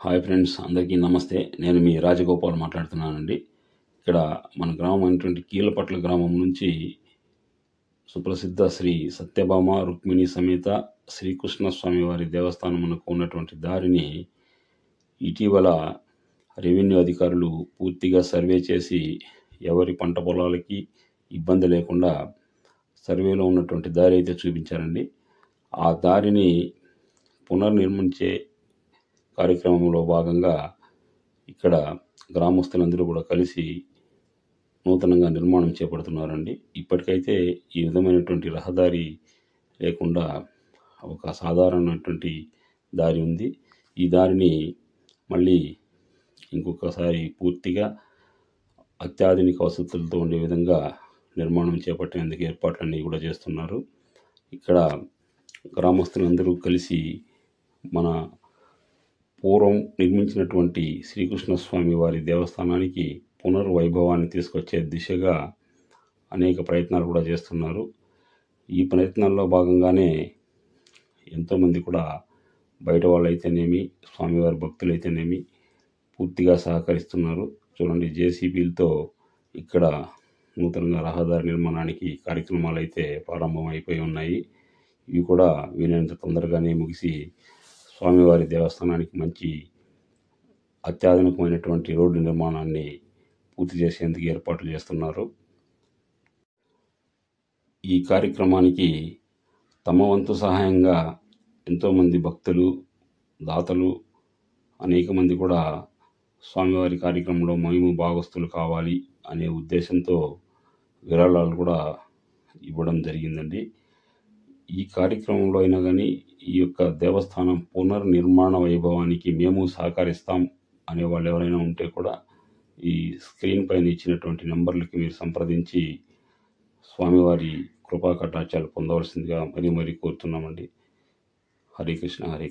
Hi friends, అందరికీ నమస్తే. నేను మీ రాజగోపాల్ మాట్లాడుతున్నానండి. ఇక్కడ మన గ్రామం అయినటువంటి కీలపట్ల గ్రామం నుంచి సుప్రసిద్ధ శ్రీ సత్యభామ రుక్మిణి సమేత శ్రీకృష్ణ స్వామి వారి దేవస్థానమునకు ఉన్నటువంటి దారిని ఇటీవల రెవెన్యూ అధికారులు పూర్తిగా సర్వే చేసి ఎవరి పంట పొలాలకి ఇబ్బంది లేకుండా సర్వేలో ఉన్నటువంటి దారి అయితే చూపించారండి. ఆ దారిని పునర్నిర్మించే కార్యక్రమంలో భాగంగా ఇక్కడ గ్రామస్తులందరూ కూడా కలిసి నూతనంగా నిర్మాణం చేపడుతున్నారండి. ఇప్పటికైతే ఈ విధమైనటువంటి రహదారి లేకుండా ఒక సాధారణమైనటువంటి దారి ఉంది. ఈ దారిని మళ్ళీ ఇంకొకసారి పూర్తిగా అత్యాధునిక వసతులతో ఉండే విధంగా నిర్మాణం చేపట్టేందుకు ఏర్పాట్లన్నీ కూడా చేస్తున్నారు. ఇక్కడ గ్రామస్తులందరూ కలిసి మన పూర్వం నిర్మించినటువంటి శ్రీకృష్ణ స్వామి వారి దేవస్థానానికి పునర్వైభవాన్ని తీసుకొచ్చే దిశగా అనేక ప్రయత్నాలు కూడా చేస్తున్నారు. ఈ ప్రయత్నాల్లో భాగంగానే ఎంతోమంది కూడా బయట వాళ్ళైతేనేమి, స్వామివారి భక్తులైతేనేమి పూర్తిగా సహకరిస్తున్నారు. చూడండి, జేసీబీలతో ఇక్కడ నూతనంగా రహదారి నిర్మాణానికి కార్యక్రమాలు అయితే ప్రారంభం అయిపోయి ఉన్నాయి. ఇవి కూడా వీలైనంత తొందరగానే ముగిసి స్వామివారి దేవస్థానానికి మంచి అత్యాధునికమైనటువంటి రోడ్డు నిర్మాణాన్ని పూర్తి చేసేందుకు ఏర్పాట్లు చేస్తున్నారు. ఈ కార్యక్రమానికి తమ వంతు సహాయంగా ఎంతోమంది భక్తులు, దాతలు, అనేక మంది కూడా స్వామివారి కార్యక్రమంలో మేము భాగస్తులు కావాలి అనే ఉద్దేశంతో విరాళాలు కూడా ఇవ్వడం జరిగిందండి. ఈ కార్యక్రమంలో అయినా కానీ ఈ యొక్క దేవస్థానం పునర్నిర్మాణ వైభవానికి మేము సహకరిస్తాం అనే వాళ్ళు ఎవరైనా ఉంటే కూడా ఈ స్క్రీన్ పైన ఇచ్చినటువంటి నెంబర్లకి మీరు సంప్రదించి స్వామివారి కృపా కటాక్షాలు పొందవలసిందిగా మరీ కోరుతున్నామండి. హరే కృష్ణ, హరే